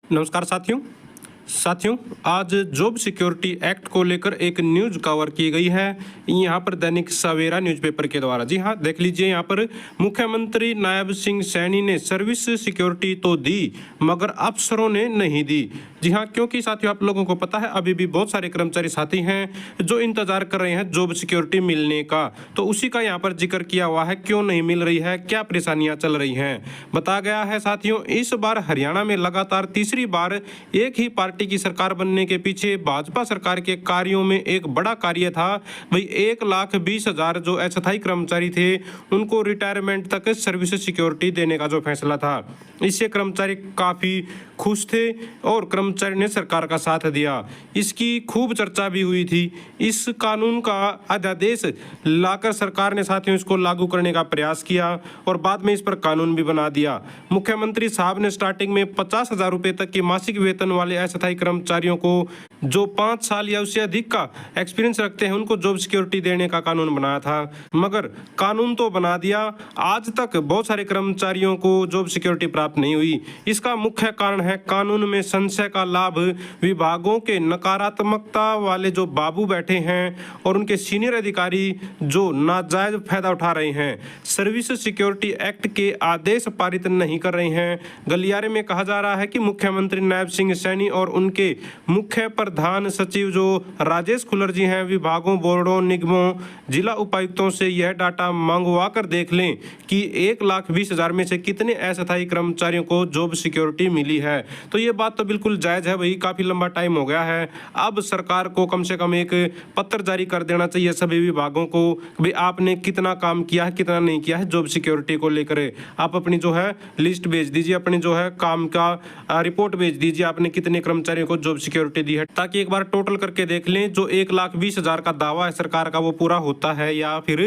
नमस्कार साथियों, आज जॉब सिक्योरिटी एक्ट को लेकर एक न्यूज कवर की गई है यहाँ पर दैनिक सवेरा न्यूज़पेपर के द्वारा। जी हाँ, देख लीजिए यहाँ पर मुख्यमंत्री नायब सिंह सैनी ने सर्विस सिक्योरिटी तो दी मगर अफसरों ने नहीं दी। जी हाँ, क्योंकि साथियों आप लोगों को पता है अभी भी बहुत सारे कर्मचारी साथी हैं जो इंतजार कर रहे हैं जॉब सिक्योरिटी मिलने का, तो उसी का यहाँ पर जिक्र किया हुआ है। क्यों नहीं मिल रही है, क्या परेशानियां चल रही हैं, बताया गया है। साथियों, इस बार हरियाणा में लगातार तीसरी बार एक ही पार्टी की सरकार बनने के पीछे भाजपा सरकार के कार्यों में एक बड़ा कार्य था। भाई 1,20,000 जो अस्थायी कर्मचारी थे उनको रिटायरमेंट तक सर्विस सिक्योरिटी देने का जो फैसला था, इससे कर्मचारी काफी खुश थे और कर्मचारी ने सरकार का साथ दिया। इसकी खूब चर्चा भी हुई थी। इस कानून का अध्यादेश लाकर सरकार ने साथियों इसको लागू करने का प्रयास किया और बाद में इस पर कानून भी बना दिया। मुख्यमंत्री साहब ने स्टार्टिंग में 50,000 रुपए तक की मासिक वेतन वाले अस्थायी कर्मचारियों को जो 5 साल या उससे अधिक का एक्सपीरियंस रखते हैं उनको जॉब सिक्योरिटी देने का कानून बनाया था। मगर कानून तो बना दिया, आज तक बहुत सारे कर्मचारियों को जॉब सिक्योरिटी प्राप्त नहीं हुई। इसका मुख्य कारण है कानून में संशय का लाभ विभागों के नकारात्मकता वाले जो बाबू बैठे हैं और उनके सीनियर अधिकारी जो नाजायज फायदा उठा रहे हैं, सर्विस सिक्योरिटी एक्ट के आदेश पारित नहीं कर रहे हैं। गलियारे में कहा जा रहा है कि मुख्यमंत्री नायब सिंह सैनी और उनके मुख्य प्रधान सचिव जो राजेश खुल्लर जी हैं विभागों, बोर्डों, निगमों, जिला उपायुक्तों से यह डाटा मंगवा कर देख लें कि 1,20,000 में से कितने अस्थायी कर्मचारियों को जॉब सिक्योरिटी मिली है। तो ये बात तो बिल्कुल जायज़ है भाई, काफ़ी लंबा टाइम हो गया है। अब सरकार को कम से कम एक पत्र जारी कर देना चाहिए सभी विभागों को, भाई आपने कितना काम किया है, कितना नहीं किया है जॉब सिक्योरिटी को लेकर। आप अपनी जो है लिस्ट भेज दीजिए, अपनी जो है काम का रिपोर्ट भेज दीजिए, आपने कितने कर्मचारियों को जॉब सिक्योरिटी दी है, ताकि एक बार टोटल करके देख लें जो 1,20,000 का दावा है सरकार का वो पूरा होता है या फिर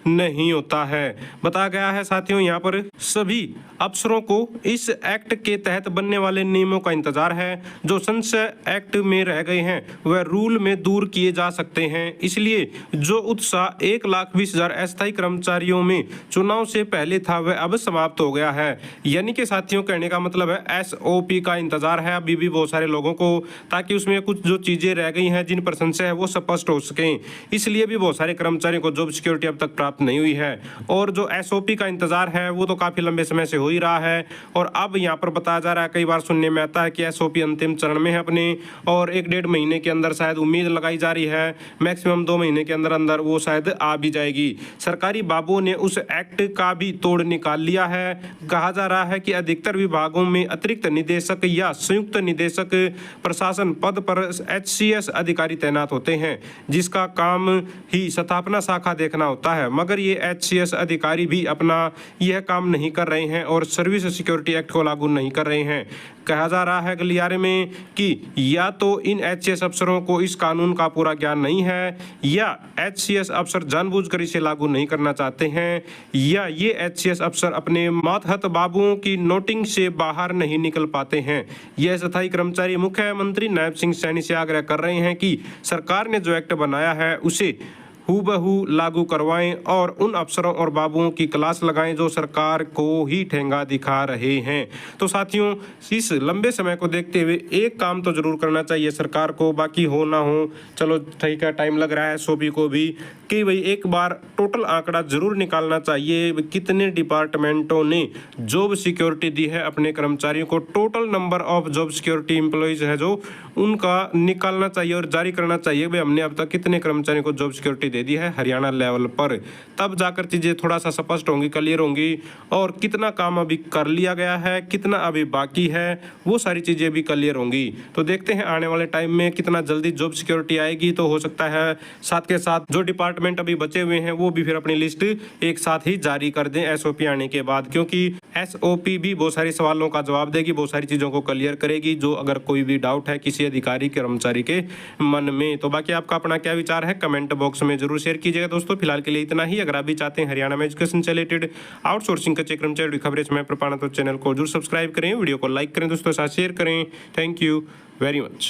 नहीं होता है। बताया गया है साथियों यहाँ पर सभी अफसरों को इस एक्ट के तहत बनने वाले नियमों का इंतजार है। जो संशय एक्ट में रह गए हैं वह रूल में दूर किए जा सकते हैं। इसलिए जो उत्साह 1,20,000 अस्थायी कर्मचारियों में चुनाव से पहले था वह अब समाप्त हो गया है। यानी कि साथियों कहने का मतलब है SOP का इंतजार है अभी भी बहुत सारे लोगों को, ताकि उसमें कुछ जो चीजें रह गई हैं जिन पर संशय है वो स्पष्ट हो सकें। इसलिए भी बहुत सारे कर्मचारियों को जॉब सिक्योरिटी अब तक प्राप्त नहीं हुई है और जो SOP का इंतजार है वो तो काफी लंबे समय से हो ही रहा है। और अब यहाँ पर बताया जा रहा है, कई बार सुनने में आता है कि SOP अंतिम चरण में है अपने, और 1-1.5 महीने के अंदर शायद उम्मीद लगाई जा रही है, मैक्सिमम 2 महीने के अंदर अंदर वो शायद आ भी जाएगी। सरकारी बाबुओं ने उस एक्ट का भी तोड़ निकाल लिया है। कहा जा रहा है कि अधिकतर विभागों में अतिरिक्त निदेशक या संयुक्त निदेशक प्रशासन पद पर HCS अधिकारी तैनात होते हैं, जिसका काम ही स्थापना शाखा देखना होता है। मगर ये HCS अधिकारी भी अपना यह काम नहीं कर रहे हैं और सर्विस सिक्योरिटी एक्ट को लागू नहीं कर रहे हैं। कहा जा रहा है गलियारे में कि या तो इन HCS अफसरों को इस कानून का पूरा ज्ञान नहीं है, या HCS अफसर जानबूझकर इसे लागू नहीं करना चाहते हैं, या ये HCS अफसर अपने मातहत बाबुओं की नोटिंग से बाहर नहीं निकल पाते हैं। यह अस्थायी कर्मचारी मुख्यमंत्री नायब सिंह सैनी से आग्रह कर रहे हैं कि सरकार ने जो एक्ट बनाया है उसे हूबहू लागू करवाएं और उन अफसरों और बाबुओं की क्लास लगाएं जो सरकार को ही ठेंगा दिखा रहे हैं। तो साथियों इस लंबे समय को देखते हुए एक काम तो जरूर करना चाहिए सरकार को, बाकी हो ना हो चलो ठीक है, टाइम लग रहा है SOP को भी, कि भाई एक बार टोटल आंकड़ा जरूर निकालना चाहिए कितने डिपार्टमेंटों ने जॉब सिक्योरिटी दी है अपने कर्मचारियों को। Total number of job security employees है जो उनका निकालना चाहिए और जारी करना चाहिए भाई हमने अब तक कितने कर्मचारियों को जॉब सिक्योरिटी दे दी है हरियाणा लेवल पर। तब जाकर चीजें थोड़ा सा स्पष्ट होंगी, क्लियर होंगी, और कितना काम अभी कर लिया गया है, कितना अभी बाकी है, वो सारी चीजें भी क्लियर होंगी। तो देखते हैं आने वाले टाइम में कितना जल्दी जॉब सिक्योरिटी आएगी। तो हो सकता है साथ के साथ जो डिपार्टमेंट अभी बचे हुए हैं वो भी फिर अपनी लिस्ट एक साथ ही जारी कर दें SOP आने के बाद, क्योंकि SOP भी बहुत सारे सवालों का जवाब देगी, बहुत सारी चीजों को क्लियर करेगी जो अगर कोई भी डाउट है किसी अधिकारी कर्मचारी के मन में। तो बाकी आपका अपना क्या विचार है कमेंट बॉक्स में जरूर शेयर कीजिएगा दोस्तों। फिलहाल के लिए इतना ही। अगर आप भी चाहते हैं हरियाणा में एजुकेशन से रिलेटेड आउटसोर्सिंग कच्चे कर्मचारी खबरें समय प्रपाना तो चैनल को जरूर सब्सक्राइब करें, वीडियो को लाइक करें दोस्तों, साथ शेयर करें। Thank you very much.